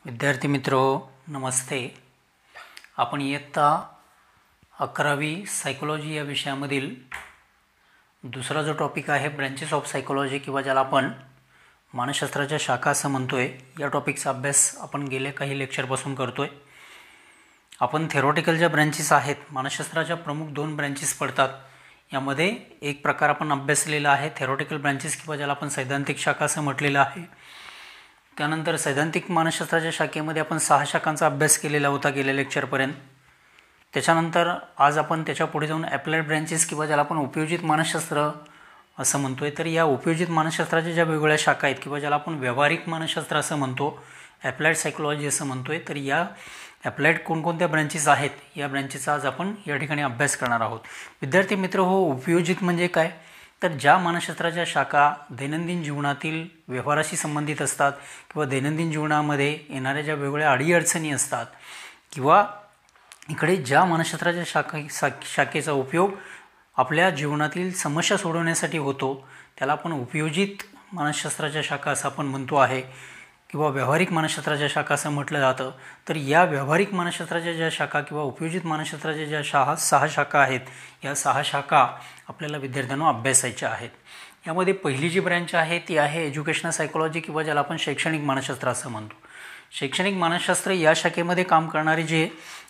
विद्यार्थी मित्रो नमस्ते. आपण इयत्ता 11वी सायकोलॉजी या विषयामधील दुसरा जो टॉपिक आहे ब्रँचेस ऑफ सायकोलॉजी किंवा ज्याला आपण मानसशास्त्राच्या शाखा असं म्हणतोय, या टॉपिकचा अभ्यास आपण गेल्या काही लेक्चरपासून करतोय. आपण थेरॉटिकल ज्या ब्रँचेस आहेत, मानसशास्त्राच्या प्रमुख 2 ब्रँचेस पडतात. यामध्ये एक प्रकार आपण अभ्यासलेला आहे थेरॉटिकल ब्रँचेस किंवा ज्याला आपण सैद्धांतिक शाखा असं म्हटलेलं आहे. त्यानंतर सैद्धांतिक मानसशास्त्राच्या शाखेमध्ये आपण 6 शाखांचा अभ्यास केलेला होता गेल्या लेक्चरपर्यंत. त्याच्यानंतर आज आपण त्याच्या पुढे जाऊन ॲप्लाइड ब्रँचेस किंवा ज्याला आपण उपयोजित मानसशास्त्र असं म्हणतोय, तर या उपयोजित मानसशास्त्राच्या ज्या वेगवेगळ्या शाखा आहेत किंवा ज्याला आपण व्यावहारिक मानसशास्त्र असं म्हणतो, ॲप्लाइड सायकोलॉजी असं म्हणतोय, तर या ॲप्लाइड कोणकोणत्या ब्रँचेस आहेत या ब्रँचेसचा आज आपण या ठिकाणी अभ्यास करणार आहोत. विद्यार्थी मित्र हो, उपयोजित म्हणजे काय, तर ज्या मानसशास्त्राच्या शाखा दैनंदिन जीवनातील व्यवहाराशी संबंधित असतात किंवा दैनंदिन जीवनामध्ये येणाऱ्या ज्या वेगवेगळ्या अडीअडचणी असतात किंवा इकडे ज्या मानसशास्त्राच्या शाखेचा उपयोग आपल्या जीवनातील समस्या सोडवण्यासाठी होतो, त्याला आपण उपयोजित मानसशास्त्राच्या शाखा असं आपण म्हणतो आहे किंवा व्यावहारिक मानसशास्त्राच्या शाखा असं म्हटलं जातं. तर या व्यावहारिक मानसशास्त्राच्या ज्या शाखा किंवा उपयोजित मानसशास्त्राच्या ज्या 6 शाखा आहेत, या 6 शाखा आपल्याला विद्यार्थ्यांना अभ्यासायच्या आहेत. यामध्ये पहिली जी ब्रँच आहे ती आहे एज्युकेशनल सायकोलॉजी किंवा ज्याला आपण शैक्षणिक मानसशास्त्र असं म्हणतो. शैक्षणिक मानसशास्त्र या शाखेमध्ये काम करणारे जे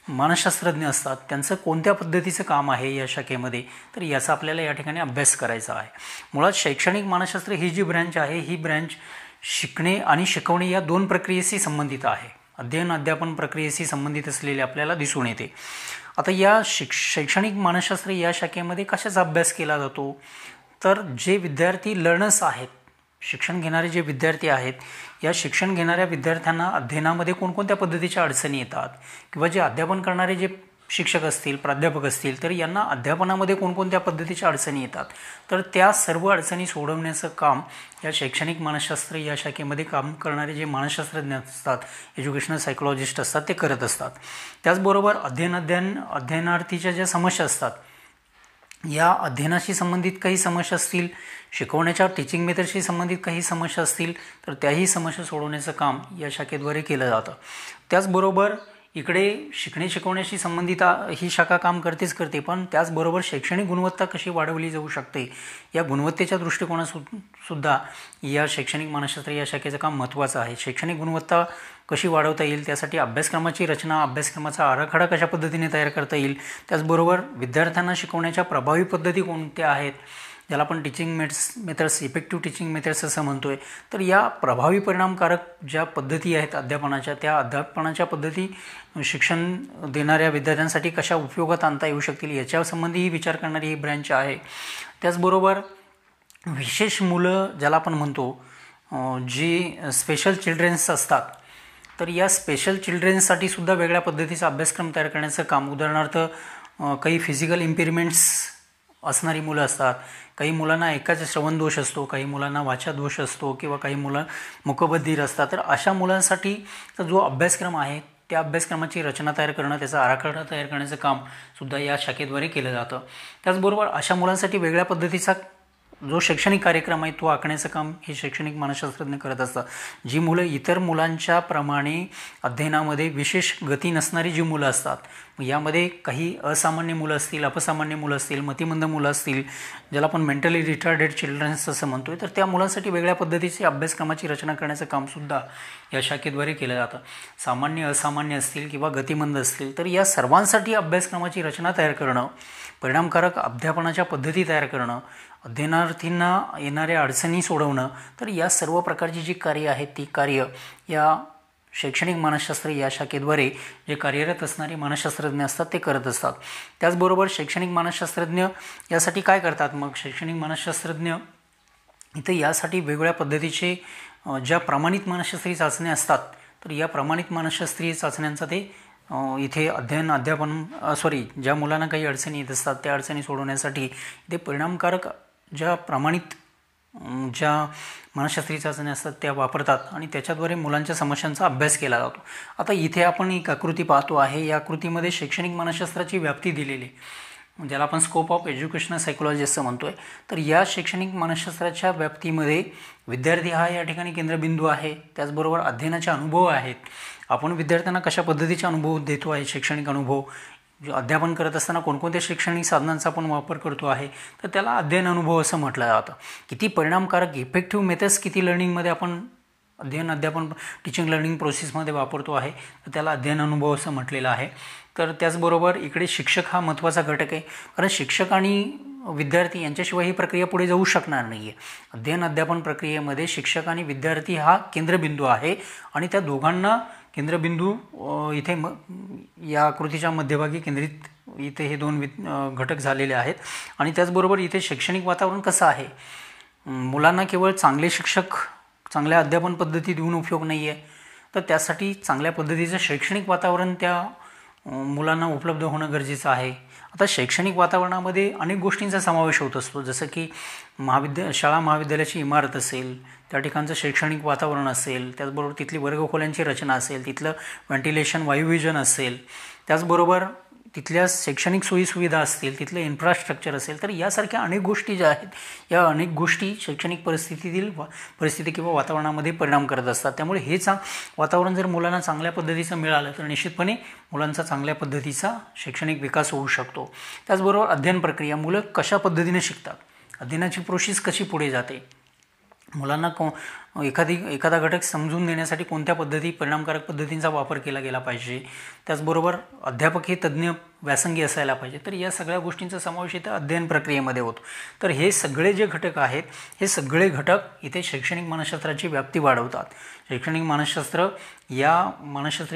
मानसशास्त्रज्ञ असतात त्यांचं कोणत्या पद्धतीचं काम आहे या शाखेमध्ये, तर याचा आपल्याला या ठिकाणी अभ्यास करायचा आहे. मुळात शैक्षणिक मानसशास्त्र ही जी ब्रँच आहे, ही ब्रँच शिकणे आणि शिकवणे या 2 प्रक्रियेशी संबंधित आहे. अध्ययन अध्यापन प्रक्रियेशी संबंधित असलेले आपल्याला दिसून येते. आता या शैक्षणिक मानसशास्त्र या शाखेमध्ये कशाचा अभ्यास केला जातो, तर जे विद्यार्थी लर्नर्स आहेत, शिक्षण घेणारे जे विद्यार्थी आहेत, या शिक्षण घेणाऱ्या विद्यार्थ्यांना अध्ययनामध्ये कोणकोणत्या पद्धतीच्या अडचणी येतात किंवा जे अध्यापन करणारे जे शिक्षक असतील, प्राध्यापक असतील, तर यांना अध्यापनामध्ये कोणकोणत्या पद्धतीच्या अडचणी येतात, तर त्या सर्व अडचणी सोडवण्याचं काम या शैक्षणिक मानसशास्त्र या शाखेमध्ये काम करणारे जे मानसशास्त्रज्ञ असतात, एज्युकेशनल सायकोलॉजिस्ट असतात, ते करत असतात. त्याचबरोबर अध्ययनार्थीच्या ज्या समस्या असतात, या अध्ययनाशी संबंधित काही समस्या असतील, शिकवण्याच्या टीचिंग मेथडशी संबंधित काही समस्या असतील, तर त्याही समस्या सोडवण्याचं काम या शाखेद्वारे केलं जातं. त्याचबरोबर इकडे शिकणे शिकवण्याशी संबंधित ही शाखा काम करते, पण त्याचबरोबर शैक्षणिक गुणवत्ता कशी वाढवली जाऊ शकते या गुणवत्तेच्या दृष्टिकोनातसुद्धा या शैक्षणिक मानसशास्त्र या शाखेचं काम महत्त्वाचं आहे. शैक्षणिक गुणवत्ता कशी वाढवता येईल, त्यासाठी अभ्यासक्रमाची रचना, अभ्यासक्रमाचा आराखडा कशा पद्धतीने तयार करता येईल, त्याचबरोबर विद्यार्थ्यांना शिकवण्याच्या प्रभावी पद्धती कोणत्या आहेत, ज्याला आपण teaching methods, effective teaching methods असं म्हणतोय, तर या प्रभावी परिणामकारक ज्या पद्धती आहेत अध्यापनाच्या, त्या अध्यापनाच्या पद्धती शिक्षण देणाऱ्या विद्यार्थ्यांसाठी कशा उपयोगात आणता येऊ शकतील याच्यासंबंधीही विचार करणारी ही ब्रँच आहे. त्याचबरोबर विशेष मुलं ज्याला आपण म्हणतो, जी स्पेशल चिल्ड्रन्स असतात, तर या स्पेशल चिल्ड्रन्ससाठी सुद्धा वेगळ्या पद्धतीचा अभ्यासक्रम तयार करण्याचं काम, उदाहरणार्थ काही फिजिकल इम्पेअरमेंट्स असणारी मुलं असतात, काही मुलांना ऐकायचा श्रवण दोष असतो, काही मुलांना वाचा दोष असतो किंवा काही मुलं मूकबधीर असतात, तर अशा मुलांसाठी जो अभ्यासक्रम आहे त्या अभ्यासक्रमाची रचना तयार करणं, त्याचा आराखडा तयार करण्याचं काम सुद्धा या शाखेद्वारे केलं जातं. त्याचबरोबर अशा मुलांसाठी वेगळ्या पद्धतीचा जो शैक्षणिक कार्यक्रम आहे तो आखण्याचं काम हे शैक्षणिक मानसशास्त्रज्ञ करत असतात. जी मुलं इतर मुलांच्या प्रमाणे अध्ययनामध्ये विशेष गती नसणारी जी मुलं असतात, यामध्ये काही असामान्य मुलं असतील, अपसामान्य मुलं असतील, मतिमंद मुलं असतील, ज्याला आपण मेंटली रिटार्डेड चिल्ड्रन्स असं म्हणतोय, तर त्या मुलांसाठी वेगळ्या पद्धतीची अभ्यासक्रमाची रचना करण्याचं कामसुद्धा या शाखेद्वारे केलं जातं. सामान्य, असामान्य असतील किंवा गतिमंद असतील, तर या सर्वांसाठी अभ्यासक्रमाची रचना तयार करणं, परिणामकारक अध्यापनाच्या पद्धती तयार करणं, अध्ययनार्थींना येणाऱ्या अडचणी सोडवणं, तर या सर्व प्रकारची जी कार्य आहेत ती कार्य या शैक्षणिक मानसशास्त्र या शाखेद्वारे जे कार्यरत असणारे मानसशास्त्रज्ञ असतात ते करत असतात. त्याचबरोबर शैक्षणिक मानसशास्त्रज्ञ यासाठी काय करतात, मग शैक्षणिक मानसशास्त्रज्ञ इथं यासाठी वेगवेगळ्या पद्धतीचे ज्या प्रमाणित मानसशास्त्रीय चाचण्या असतात, तर या प्रमाणित मानसशास्त्रीय चाचण्यांचा ते इथे ज्या मुलांना काही अडचणी येत असतात त्या अडचणी सोडवण्यासाठी इथे परिणामकारक ज्या प्रमाणित ज्या मानसशास्त्रीय चाचण्या असतात त्या वापरतात आणि त्याच्याद्वारे मुलांच्या समस्यांचा अभ्यास केला जातो. आता इथे आपण एक आकृती पाहतो आहे. या आकृतीमध्ये शैक्षणिक मानसशास्त्राची व्याप्ती दिलेली आहे. ज्याला आपण स्कोप ऑफ एज्युकेशनल सायकोलॉजी असं म्हणतो आहे. तर या शैक्षणिक मानसशास्त्राच्या व्याप्तीमध्ये विद्यार्थी हा या ठिकाणी केंद्रबिंदू आहे. त्याचबरोबर अध्ययनाचे अनुभव आहेत. आपण विद्यार्थ्यांना कशा पद्धतीचे अनुभव देतो आहे, शैक्षणिक अनुभव अध्यापन करत असताना कोणकोणत्या शैक्षणिक साधनांचा आपण वापर करतो आहे, तर त्याला अध्ययन अनुभव असं म्हटलं जातं. किती परिणामकारक इफेक्टिव्ह मेथड्स किती लर्निंगमध्ये आपण अध्यापन टीचिंग लर्निंग प्रोसेसमध्ये वापरतो आहे, तर त्याला अध्ययन अनुभव असं म्हटलेलं आहे. तर त्याचबरोबर इकडे शिक्षक हा महत्त्वाचा घटक आहे, कारण शिक्षक आणि विद्यार्थी यांच्याशिवाय ही प्रक्रिया पुढे जाऊ शकणार नाही आहे. अध्ययन प्रक्रियेमध्ये शिक्षक आणि विद्यार्थी हा केंद्रबिंदू आहे आणि त्या दोघांना केंद्रबिंदू इथे या आकृतीच्या मध्यभागी केंद्रित इथे हे दोन घटक झालेले आहेत. आणि त्याचबरोबर इथे शैक्षणिक वातावरण कसं आहे, मुलांना केवळ चांगले शिक्षक चांगल्या अध्यापन पद्धती देऊन उपयोग नाही आहे, तर त्यासाठी चांगल्या पद्धतीचं शैक्षणिक वातावरण त्या मुलांना उपलब्ध होणं गरजेचं आहे. आता शैक्षणिक वातावरणामध्ये अनेक गोष्टींचा समावेश होत असतो, जसं की शाळा महाविद्यालयाची इमारत असेल, त्या ठिकाणचं शैक्षणिक वातावरण असेल, त्याचबरोबर तिथली वर्गखोल्यांची रचना असेल, तिथलं व्हेंटिलेशन वायुविजन असेल, त्याचबरोबर तिथल्या शैक्षणिक सोयीसुविधा असतील, तिथलं इन्फ्रास्ट्रक्चर असेल. तर यासारख्या अनेक गोष्टी ज्या आहेत, या अनेक गोष्टी शैक्षणिक परिस्थिती किंवा वातावरणामध्ये परिणाम करत असतात. त्यामुळे हे वातावरण जर मुलांना चांगल्या पद्धतीचं मिळालं तर निश्चितपणे मुलांचा चांगल्या पद्धतीचा शैक्षणिक विकास होऊ शकतो. त्याचबरोबर अध्ययन प्रक्रिया, मुलं कशा पद्धतीने शिकतात, अध्ययनाची प्रोसेस कशी पुढे जाते, मुलांना एखादा घटक समजून देण्यासाठी कोणत्या परिणामकारक पद्धतींचा वापर केला गेला पाहिजे. त्याचबरोबर अध्यापक हे तज्ज्ञ व्यासंगी असायला पाहिजे. तर या सगळ्या गोष्टींचा समावेश इथं अध्ययन प्रक्रियेमध्ये होतो. तर हे सगळे जे घटक आहेत, हे सगळे घटक इथे शैक्षणिक मानसशास्त्राची व्याप्ती वाढवतात. शैक्षणिक मानसशास्त्र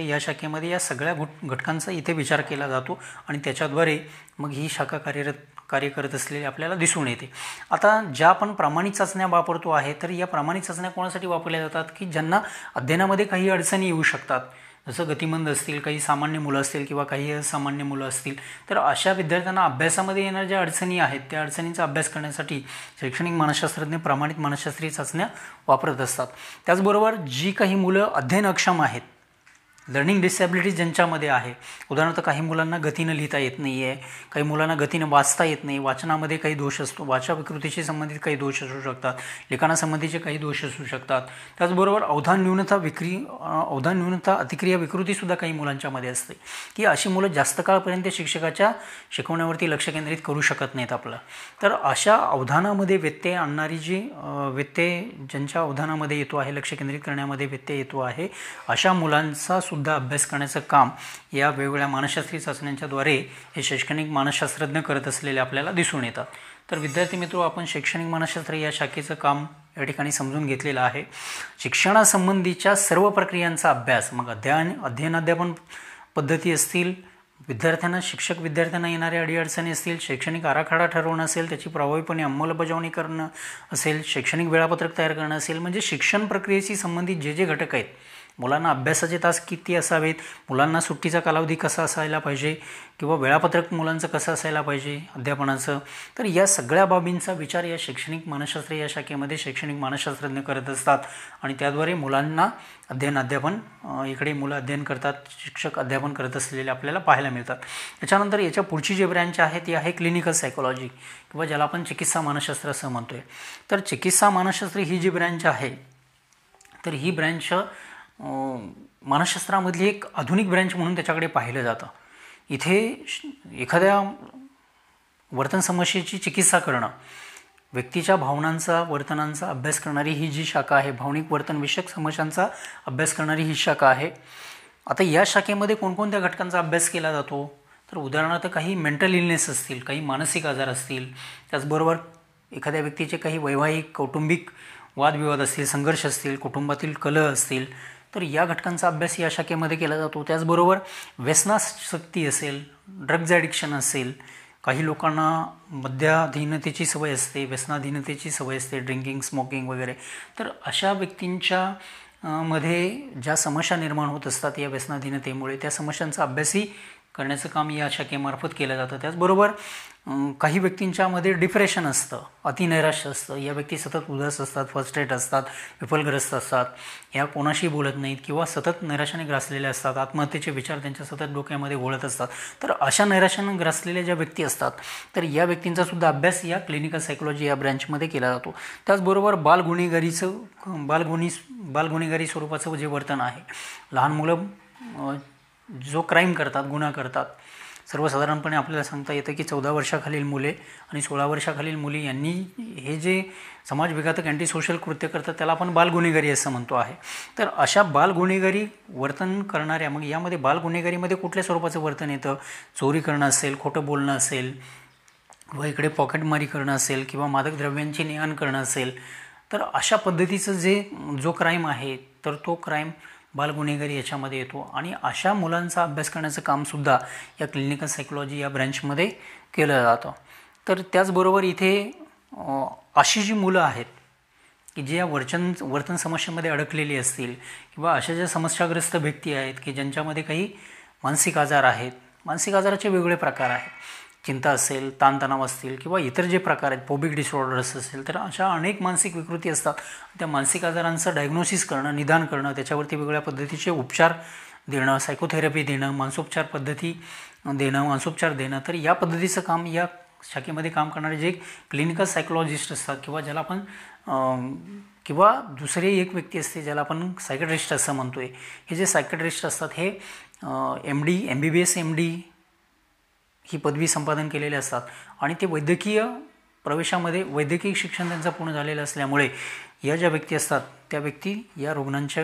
या शाखेमध्ये या सगळ्या घटकांचा इथे विचार केला जातो आणि त्याच्याद्वारे मग ही शाखा कार्य करत असलेली आपल्याला दिसून येते. आता ज्या आपण प्रामाणिक चाचण्या वापरतो आहे, तर या प्रामाणिक चाचण्या कोणासाठी वापरल्या जातात, की ज्यांना अध्ययनामध्ये काही अडचणी येऊ शकतात, जसं गतिमंद असतील, काही सामान्य मुलं असतील किंवा काही असामान्य मुलं असतील. तर अशा विद्यार्थ्यांना अभ्यासामध्ये येणाऱ्या ज्या अडचणी आहेत, त्या अडचणींचा अभ्यास करण्यासाठी शैक्षणिक मानसशास्त्रज्ञ प्रामाणिक मानसशास्त्रीय चाचण्या वापरत असतात. त्याचबरोबर जी काही मुलं अध्ययन अक्षम आहेत, लर्निंग डिसॅबिलिटीज ज्यांच्यामध्ये आहे, उदाहरणार्थ काही मुलांना गतीनं लिहिता येत नाही आहे, काही मुलांना गतीनं वाचता येत नाही, वाचनामध्ये काही दोष असतो, वाचा विकृतीशी संबंधित काही दोष असू शकतात, लिखाणासंबंधीचे काही दोष असू शकतात. त्याचबरोबर अवधान न्यूनता अतिक्रिया विकृतीसुद्धा काही मुलांच्यामध्ये असते, की अशी मुलं जास्त काळपर्यंत शिक्षकाच्या शिकवण्यावरती लक्ष केंद्रित करू शकत नाहीत आपलं. तर अशा अवधानामध्ये व्यत्यय आणणारी व्यत्यय ज्यांच्या अवधानामध्ये येतो आहे, लक्ष केंद्रित करण्यामध्ये व्यत्यय येतो आहे, अशा मुलांचा सुद्धा अभ्यास करण्याचं काम या वेगवेगळ्या मानसशास्त्रीय चाचण्यांच्याद्वारे हे शैक्षणिक मानसशास्त्रज्ञ करत असलेले आपल्याला दिसून येतात. तर विद्यार्थी मित्र, आपण शैक्षणिक मानसशास्त्र या शाखेचं काम या ठिकाणी समजून घेतलेलं आहे. शिक्षणासंबंधीच्या सर्व प्रक्रियांचा अभ्यास, मग अध्ययन पद्धती असतील, विद्यार्थ्यांना येणाऱ्या अडीअडचणी असतील, शैक्षणिक आराखडा ठरवणं असेल, त्याची प्रभावीपणे अंमलबजावणी करणं असेल, शैक्षणिक वेळापत्रक तयार करणं असेल, म्हणजे शिक्षण प्रक्रियेशी संबंधित जे घटक आहेत, मुलांना अभ्यासाचे तास किती असावेत, मुलांना सुट्टीचा कालावधी कसा असायला पाहिजे किंवा वेळापत्रक मुलांचं कसं असायला पाहिजे अध्यापनाचं, तर या सगळ्या बाबींचा विचार या शैक्षणिक मानसशास्त्र या शाखेमध्ये शैक्षणिक मानसशास्त्रज्ञ करत असतात आणि त्याद्वारे मुलांना इकडे मुलं अध्ययन करतात, शिक्षक अध्यापन करत असलेले आपल्याला पाहायला मिळतात. त्याच्यानंतर याच्या पुढची जी ब्रँच आहे ती आहे क्लिनिकल सायकोलॉजी किंवा ज्याला आपण चिकित्सा मानसशास्त्र असं म्हणतोय. तर चिकित्सा मानसशास्त्र ही जी ब्रँच आहे, तर ही ब्रँच मानसशास्त्रामधली एक आधुनिक ब्रँच म्हणून त्याच्याकडे पाहिलं जातं. इथे एखाद्या वर्तन समस्येची चिकित्सा करणं, व्यक्तीच्या भावनांचा वर्तनांचा अभ्यास करणारी ही जी शाखा आहे, भावनिक वर्तनविषयक समस्यांचा अभ्यास करणारी ही शाखा आहे. आता या शाखेमध्ये कोणकोणत्या घटकांचा अभ्यास केला जातो, तर उदाहरणार्थ काही मेंटल इलनेस असतील, काही मानसिक आजार असतील, त्याचबरोबर एखाद्या व्यक्तीचे काही वैवाहिक कौटुंबिक वादविवाद असतील, संघर्ष असतील, कुटुंबातील कलह असतील, तर या घटकांचा अभ्यास या शाखेमध्ये केला जातो. त्याचबरोबर व्यसनासक्ती असेल, ड्रग्ज ॲडिक्शन असेल, काही लोकांना मद्याधीनतेची सवय असते, व्यसनाधीनतेची सवय असते, ड्रिंकिंग, स्मोकिंग वगैरे, तर अशा व्यक्तींच्या मध्ये ज्या समस्या निर्माण होत असतात या व्यसनाधीनतेमुळे, त्या समस्यांचा अभ्यासही करण्याचं काम या शाखेमार्फत केलं जातं. त्याचबरोबर काही व्यक्तींच्यामध्ये डिप्रेशन असतं, अतिनैराश्य असतं, या व्यक्ती सतत उदास असतात, फ्रस्ट्रेट असतात, विफलग्रस्त असतात, या कोणाशी बोलत नाहीत किंवा सतत नैराश्याने ग्रासलेल्या असतात, आत्महत्येचे विचार त्यांच्या सतत डोक्यामध्ये घोळत असतात. तर अशा नैराश्याने ग्रासलेल्या ज्या व्यक्ती असतात तर या व्यक्तींचासुद्धा अभ्यास या क्लिनिकल सायकोलॉजी या ब्रँचमध्ये केला जातो. त्याचबरोबर बालगुन्हेगारी स्वरूपाचं जे वर्तन आहे, लहान मुलं जो क्राईम करतात, गुन्हा करतात, सर्वसाधारणपणे आपल्याला सांगता येतं की 14 वर्षाखालील मुले आणि 16 वर्षाखालील मुली यांनी हे जे समाजविघातक अँटी सोशल कृत्य करतात त्याला आपण बालगुन्हेगारी असं म्हणतो आहे. तर अशा बालगुन्हेगारी वर्तन करणाऱ्या, मग यामध्ये बालगुन्हेगारीमध्ये कुठल्या स्वरूपाचं वर्तन येतं? चोरी करणं असेल, खोटं बोलणं असेल, व इकडे पॉकेटमारी करणं असेल किंवा मादक द्रव्यांची ने-आण करणं असेल, तर अशा पद्धतीचं जो क्राईम आहे तर तो क्राईम बालगुन्हेगारी याच्यामध्ये येतो. आणि अशा मुलांचा अभ्यास करण्याचं कामसुद्धा या क्लिनिकल सायकोलॉजी या ब्रँचमध्ये केलं जातं. तर त्याचबरोबर इथे अशी जी मुलं आहेत की जे या वर्तन समस्येमध्ये अडकलेली असतील किंवा अशा ज्या समस्याग्रस्त व्यक्ती आहेत की ज्यांच्यामध्ये काही मानसिक आजार आहेत, मानसिक आजाराचे वेगवेगळे प्रकार आहेत, चिंता असेल, ताणतणाव असतील किंवा इतर जे प्रकार आहेत, फोबिक डिसऑर्डर्स असेल, तर अशा अनेक मानसिक विकृती असतात. त्या मानसिक आजारांचं डायग्नोसिस करणं, निदान करणं, त्याच्यावरती वेगवेगळ्या पद्धतीचे उपचार देणं, सायकोथेरपी देणं, मानसोपचार देणं, तर या पद्धतीचं काम या शाखेमध्ये काम करणारे जे क्लिनिकल सायकोलॉजिस्ट असतात किंवा ज्याला आपण किंवा दुसरी एक व्यक्ती असते ज्याला आपण सायकेट्रिस्ट असं म्हणतो आहे, हे जे सायकेट्रिस्ट असतात हे MBBS MD ही पदवी संपादन केलेले असतात आणि ते वैद्यकीय शिक्षण त्यांचं पूर्ण झालेलं असल्यामुळे या ज्या व्यक्ती असतात त्या व्यक्ती या रुग्णांच्या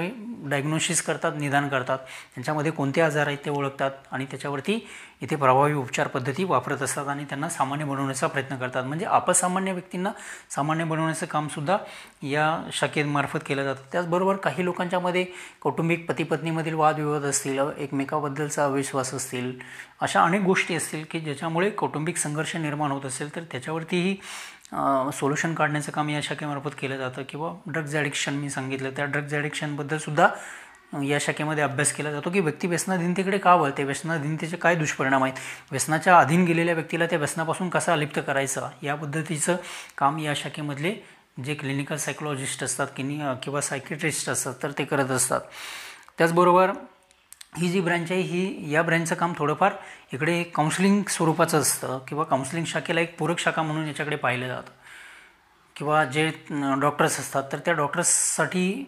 डायग्नोसिस करतात, निदान करतात, त्यांच्यामध्ये कोणते आजार आहेत ते ओळखतात आणि त्याच्यावरती इथे प्रभावी उपचार पद्धती वापरत असतात आणि त्यांना सामान्य बनवण्याचा प्रयत्न करतात. म्हणजे अपसामान्य व्यक्तींना सामान्य बनवण्याचं कामसुद्धा या शाखेमार्फत केलं जातं. त्याचबरोबर काही लोकांच्यामध्ये कौटुंबिक पती-पत्नीमधील वादविवाद असतील, एकमेकाबद्दलचा अविश्वास असतील, अशा अनेक गोष्टी असतील की ज्याच्यामुळे कौटुंबिक संघर्ष निर्माण होत असेल तर त्याच्यावरतीही सोल्युशन काढण्याचं काम या शाखेमार्फत केलं जातं. किंवा ड्रग्ज ॲडिक्शन मी सांगितलं, त्या ड्रग्ज ॲडिक्शनबद्दलसुद्धा या शाखेमध्ये अभ्यास केला जातो की व्यक्ती व्यसनाधीनतेकडे का वळते, व्यसनाधीनतेचे काय दुष्परिणाम आहेत, व्यसनाच्या अधीन गेलेल्या व्यक्तीला त्या व्यसनापासून कसा अलिप्त करायचा, या पद्धतीचं काम या शाखेमधले जे क्लिनिकल सायकोलॉजिस्ट असतात किंवा सायकेट्रिस्ट असतात तर ते करत असतात. त्याचबरोबर ही जी ब्रँच आहे या ब्रँचचं काम थोडंफार इकडे काउन्सिलिंग स्वरूपाचं असतं किंवा काउन्सिलिंग शाखेला एक पूरक शाखा म्हणून याच्याकडे पाहिलं जातं. किंवा जे डॉक्टर्स असतात तर त्या डॉक्टर्ससाठी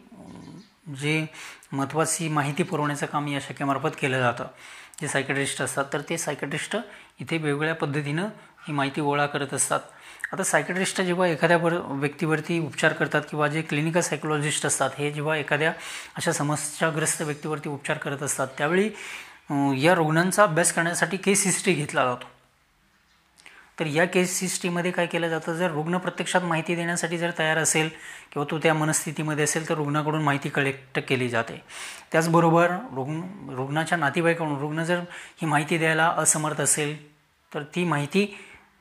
जे महत्त्वाची माहिती पुरवण्याचं काम या शाखेमार्फत केलं जातं. जे सायकेट्रिस्ट असतात तर ते सायकेट्रिस्ट इथे वेगवेगळ्या पद्धतीनं ही माहिती गोळा करत असतात. आता सायकेट्रिस्ट जेव्हा एखाद्या व्यक्तीवरती उपचार करतात किंवा जे क्लिनिकल सायकोलॉजिस्ट असतात हे जेव्हा एखाद्या अशा समस्याग्रस्त व्यक्तीवरती उपचार करत असतात त्यावेळी या रुग्णांचा अभ्यास करण्यासाठी केस हिस्ट्री घेतला जातो. तर या केस हिस्ट्रीमध्ये काय केलं जातं, जर रुग्ण प्रत्यक्षात माहिती देण्यासाठी जर तयार असेल किंवा तो त्या मनस्थितीमध्ये असेल तर रुग्णाकडून माहिती कलेक्ट केली जाते. त्याचबरोबर रुग्णाच्या नातेवाईकांकडून रुग्ण जर ही माहिती द्यायला असमर्थ असेल तर ती माहिती,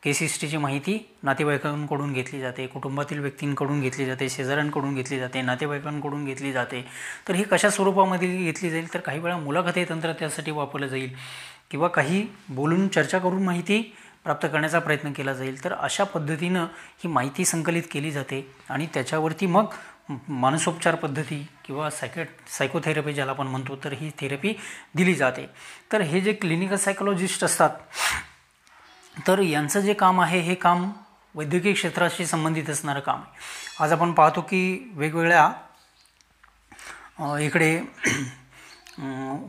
केस हिस्ट्रीची माहिती नातेवाईकांकडून घेतली जाते, कुटुंबातील व्यक्तींकडून घेतली जाते, शेजाऱ्यांकडून घेतली जाते, नातेवाईकांकडून घेतली जाते. तर ही कशा स्वरूपामध्ये घेतली जाईल तर काही वेळा मुलाखत हे तंत्र त्यासाठी वापरलं जाईल किंवा काही बोलून चर्चा करून माहिती प्राप्त करण्याचा प्रयत्न केला जाईल. तर अशा पद्धतीनं ही माहिती संकलित केली जाते आणि त्याच्यावरती मग मानसोपचार पद्धती किंवा सायकोथेरपी ज्याला आपण म्हणतो तर ही थेरपी दिली जाते. तर हे जे क्लिनिकल सायकोलॉजिस्ट असतात तर यांचं जे काम आहे हे काम वैद्यकीय क्षेत्राशी संबंधित असणारं काम आहे. आज आपण पाहतो की वेगवेगळ्या इकडे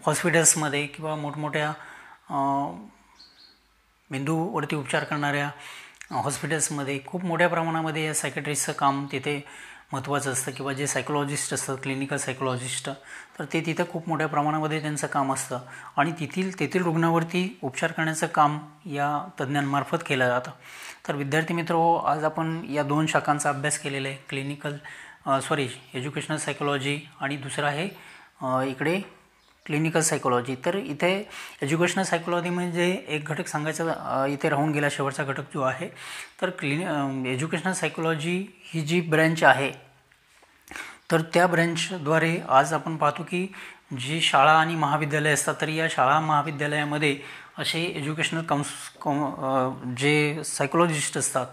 हॉस्पिटल्समध्ये किंवा मोठमोठ्या मेंदूवरती उपचार करणाऱ्या हॉस्पिटल्समध्ये खूप मोठ्या प्रमाणामध्ये या सायकेट्रिस्टचं काम तिथे महत्त्वाचं असतं किंवा जे सायकोलॉजिस्ट असतात क्लिनिकल सायकोलॉजिस्ट तर ते तिथं खूप मोठ्या प्रमाणामध्ये त्यांचं काम असतं आणि तेथील रुग्णावरती उपचार करण्याचं काम या तज्ज्ञांमार्फत केलं जातं. तर विद्यार्थी मित्रहो, आज आपण या 2 शाखांचा अभ्यास केलेला आहे, एज्युकेशनल सायकोलॉजी आणि दुसरा आहे इकडे क्लिनिकल सायकोलॉजी. तर इथे एज्युकेशनल सायकोलॉजी म्हणजे एक घटक सांगायचा इथे राहून गेला, शेवटचा घटक जो आहे. तर एज्युकेशनल सायकोलॉजी ही जी ब्रँच आहे तर त्या ब्रँचद्वारे आज आपण पाहतो की जी शाळा आणि महाविद्यालय असतात तर या शाळा महाविद्यालयामध्ये असे एज्युकेशनल जे सायकोलॉजिस्ट असतात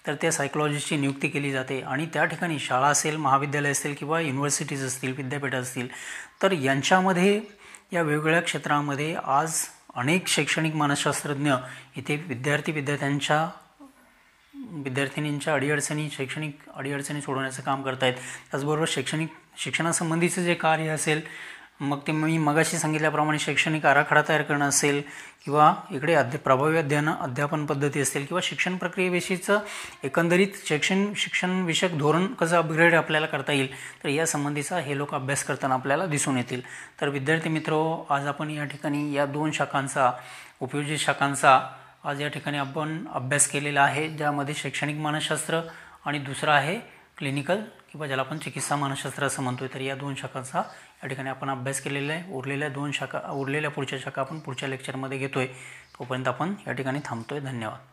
तर त्या सायकोलॉजिस्टची नियुक्ती केली जाते आणि त्या ठिकाणी शाळा असेल, महाविद्यालय असेल किंवा युनिव्हर्सिटीज असतील, विद्यापीठ असतील, तर यांच्यामध्ये या वेगवेगळ्या क्षेत्रामध्ये आज अनेक शैक्षणिक मानसशास्त्रज्ञ इथे विद्यार्थिनींच्या शैक्षणिक अडीअडचणी सोडवण्याचं काम करत आहेत. त्याचबरोबर शिक्षणासंबंधीचं जे कार्य असेल, मग ते मी मगाशी सांगितल्याप्रमाणे शैक्षणिक आराखडा तयार करणं असेल किंवा इकडे प्रभावी अध्यापन पद्धती असेल किंवा शिक्षण प्रक्रियेविषयीचं एकंदरीत शिक्षणविषयक धोरण कसं अपग्रेड आपल्याला करता येईल, तर या संबंधीचा हे लोक अभ्यास करताना आपल्याला दिसून येतील. तर विद्यार्थी मित्रो, आज आपण या ठिकाणी या 2 शाखांचा, उपयोजित शाखांचा आज या ठिकाणी आपण अभ्यास केलेला आहे, ज्यामध्ये शैक्षणिक मानसशास्त्र आणि दुसरा आहे क्लिनिकल किंवा ज्याला आपण चिकित्सा मानसशास्त्र असं म्हणतोय. तर या 2 शाखांचा या ठिकाणी आपण अभ्यास केलेला आहे. उरलेल्या पुढच्या शाखा आपण पुढच्या लेक्चरमध्ये घेतोय. तोपर्यंत आपण या ठिकाणी थांबतोय. धन्यवाद.